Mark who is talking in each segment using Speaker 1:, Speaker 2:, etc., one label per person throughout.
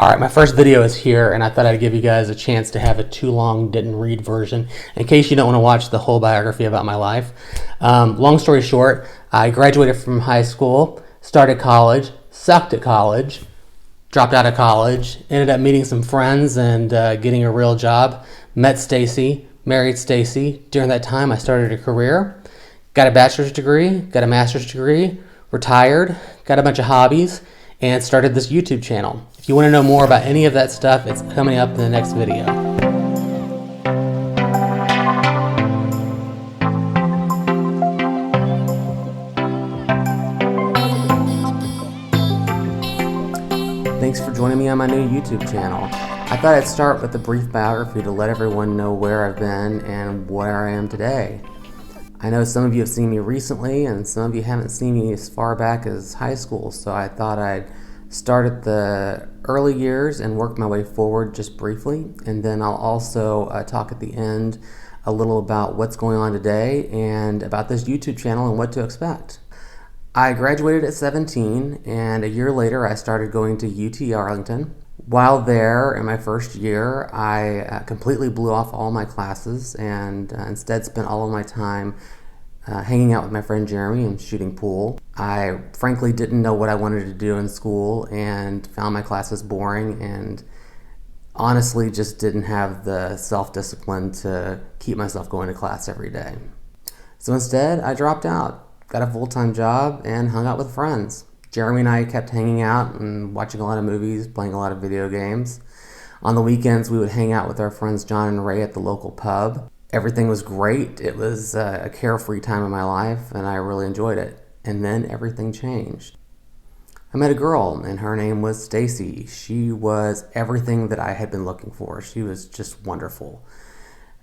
Speaker 1: Alright, my first video is here, and I thought I'd give you guys a chance to have a too long didn't read version in case you don't want to watch the whole biography about my life. Long story short, I graduated from high school, started college, sucked at college, dropped out of college, ended up meeting some friends and getting a real job, met Stacy, married Stacy. During that time, I started a career, got a bachelor's degree, got a master's degree, retired, got a bunch of hobbies, and started this YouTube channel. If you want to know more about any of that stuff, it's coming up in the next video. Thanks for joining me on my new YouTube channel. I thought I'd start with a brief biography to let everyone know where I've been and where I am today. I know some of you have seen me recently and some of you haven't seen me as far back as high school, so I thought I'd start at the early years and work my way forward just briefly, and then I'll also talk at the end a little about what's going on today and about this YouTube channel and what to expect. I graduated at 17, and a year later I started going to UT Arlington. While there, in my first year, I completely blew off all my classes and instead spent all of my time hanging out with my friend Jeremy and shooting pool. I frankly didn't know what I wanted to do in school and found my classes boring and honestly just didn't have the self-discipline to keep myself going to class every day. So instead, I dropped out, got a full-time job, and hung out with friends. Jeremy and I kept hanging out and watching a lot of movies, playing a lot of video games. On the weekends, we would hang out with our friends John and Ray at the local pub. Everything was great. It was a carefree time in my life, and I really enjoyed it. And then everything changed. I met a girl, and her name was Stacy. She was everything that I had been looking for. She was just wonderful.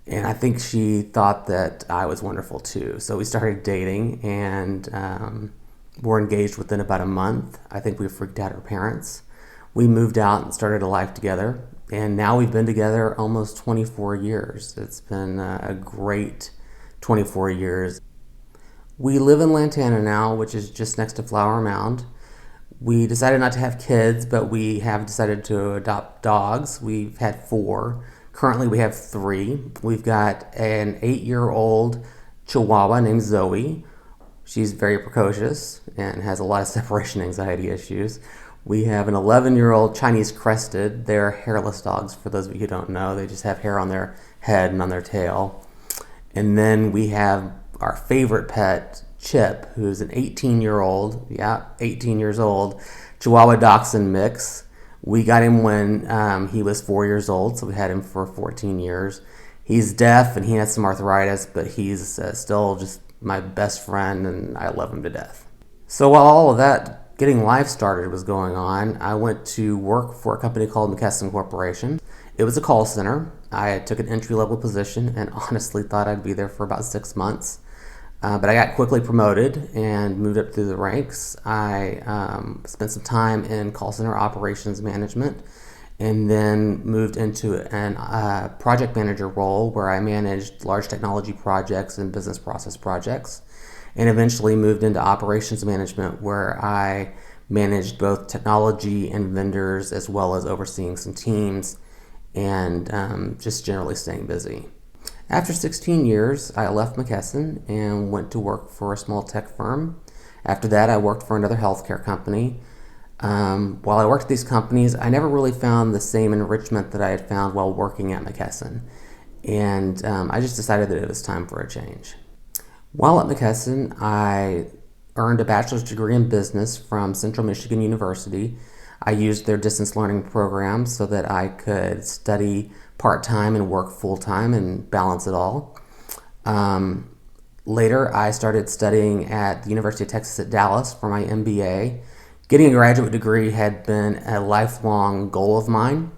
Speaker 1: And I think she thought that I was wonderful too. So we started dating, and were engaged within about a month. I think we freaked out her parents. We moved out and started a life together, and now we've been together almost 24 years. It's been a great 24 years. We live in Lantana now, which is just next to Flower Mound. We decided not to have kids, but we have decided to adopt dogs. We've had 4. Currently we have 3. We've got an 8-year-old Chihuahua named Zoe. She's very precocious and has a lot of separation anxiety issues. We have an 11-year-old Chinese Crested. They're hairless dogs, for those of you who don't know. They just have hair on their head and on their tail. And then we have our favorite pet, Chip, who's an 18-year-old, 18 years old, Chihuahua Dachshund mix. We got him when he was 4 years old, so we had him for 14 years. He's deaf and he has some arthritis, but he's still just my best friend, and I love him to death. So while all of that getting life started was going on, I went to work for a company called McKesson Corporation. It was a call center. I took an entry-level position and honestly thought I'd be there for about 6 months. But I got quickly promoted and moved up through the ranks. I spent some time in call center operations management, and then moved into a project manager role where I managed large technology projects and business process projects, and eventually moved into operations management where I managed both technology and vendors as well as overseeing some teams and just generally staying busy. After 16 years, I left McKesson and went to work for a small tech firm. After that, I worked for another healthcare company. While I worked at these companies, I never really found the same enrichment that I had found while working at McKesson. And I just decided that it was time for a change. While at McKesson, I earned a bachelor's degree in business from Central Michigan University. I used their distance learning program so that I could study part-time and work full-time and balance it all. Later, I started studying at the University of Texas at Dallas for my MBA. Getting a graduate degree had been a lifelong goal of mine,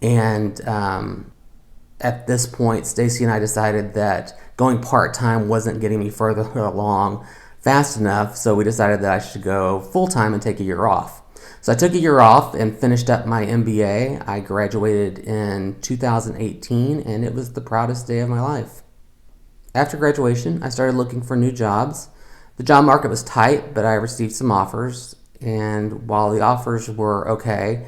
Speaker 1: and at this point, Stacy and I decided that going part-time wasn't getting me further along fast enough, so we decided that I should go full-time and take a year off. So I took a year off and finished up my MBA. I graduated in 2018, and it was the proudest day of my life. After graduation, I started looking for new jobs. The job market was tight, but I received some offers, and while the offers were okay,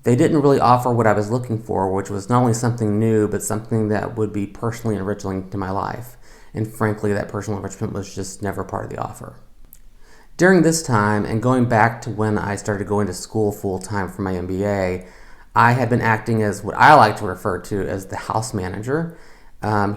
Speaker 1: They didn't really offer what I was looking for, which was not only something new, but something that would be personally enriching to my life. And frankly, that personal enrichment was just never part of the offer. During this time, and going back to when I started going to school full-time for my MBA, I had been acting as what I like to refer to as the house manager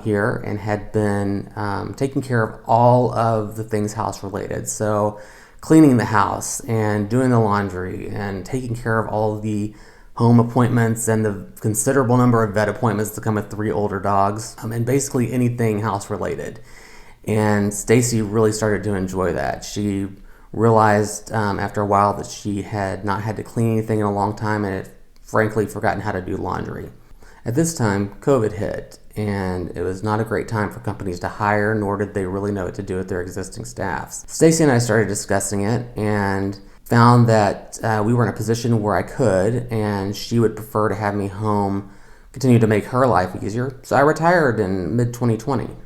Speaker 1: here, and had been taking care of all of the things house-related. So cleaning the house and doing the laundry and taking care of all of the home appointments and the considerable number of vet appointments to come with 3 older dogs, and basically anything house-related. And Stacy really started to enjoy that. She realized after a while that she had not had to clean anything in a long time and had frankly forgotten how to do laundry. At this time, COVID hit, and it was not a great time for companies to hire, nor did they really know what to do with their existing staffs. Stacy and I started discussing it and found that we were in a position where I could, and she would prefer to have me home, continue to make her life easier. So I retired in mid-2020.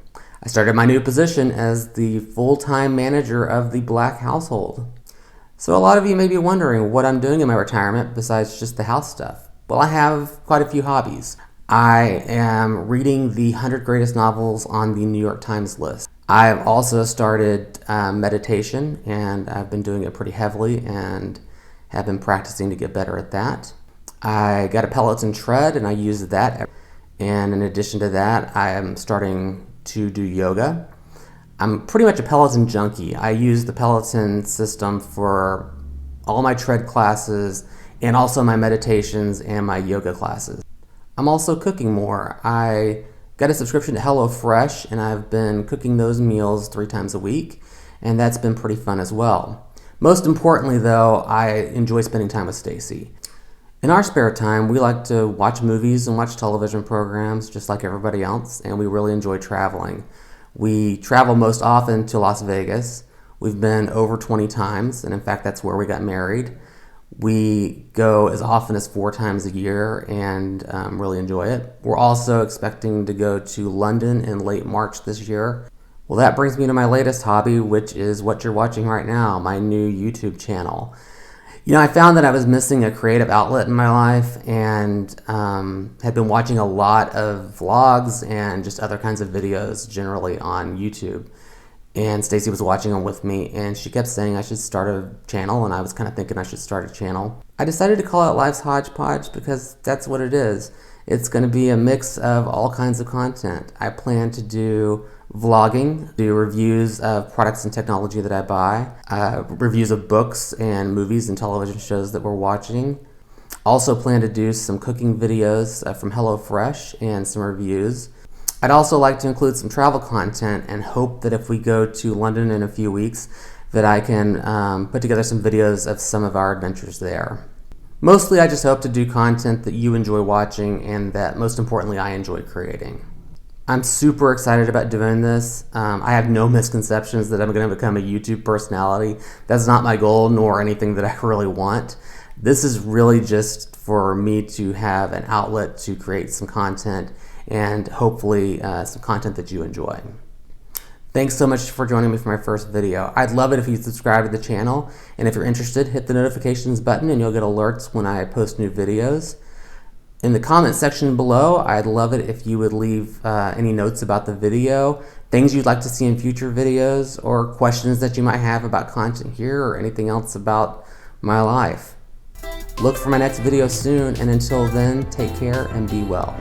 Speaker 1: I started my new position as the full-time manager of the Black household. So a lot of you may be wondering what I'm doing in my retirement besides just the house stuff. Well, I have quite a few hobbies. I am reading the 100 greatest novels on the New York Times list. I've also started meditation, and I've been doing it pretty heavily and have been practicing to get better at that. I got a Peloton tread, and I use that. And in addition to that, I am starting to do yoga. I'm pretty much a Peloton junkie. I use the Peloton system for all my tread classes and also my meditations and my yoga classes. I'm also cooking more. I got a subscription to HelloFresh, and I've been cooking those meals 3 times a week, and that's been pretty fun as well. Most importantly though, I enjoy spending time with Stacy. In our spare time, we like to watch movies and watch television programs just like everybody else, and we really enjoy traveling. We travel most often to Las Vegas. We've been over 20 times, and in fact, that's where we got married. We go as often as 4 times a year and really enjoy it. We're also expecting to go to London in late March this year. Well, that brings me to my latest hobby, which is what you're watching right now, my new YouTube channel. You know, I found that I was missing a creative outlet in my life, and had been watching a lot of vlogs and just other kinds of videos generally on YouTube. And Stacy was watching them with me, and she kept saying I should start a channel, and I was kind of thinking I should start a channel. I decided to call it Life's Hodgepodge because that's what it is. It's going to be a mix of all kinds of content. I plan to do vlogging, do reviews of products and technology that I buy, reviews of books and movies and television shows that we're watching. Also plan to do some cooking videos from HelloFresh and some reviews. I'd also like to include some travel content and hope that if we go to London in a few weeks that I can put together some videos of some of our adventures there. Mostly I just hope to do content that you enjoy watching and that most importantly I enjoy creating. I'm super excited about doing this. I have no misconceptions that I'm going to become a YouTube personality. That's not my goal nor anything that I really want. This is really just for me to have an outlet to create some content and hopefully some content that you enjoy. Thanks so much for joining me for my first video. I'd love it if you subscribe to the channel, and if you're interested, hit the notifications button and you'll get alerts when I post new videos. In the comment section below, I'd love it if you would leave any notes about the video, things you'd like to see in future videos, or questions that you might have about content here or anything else about my life. Look for my next video soon, and until then, take care and be well.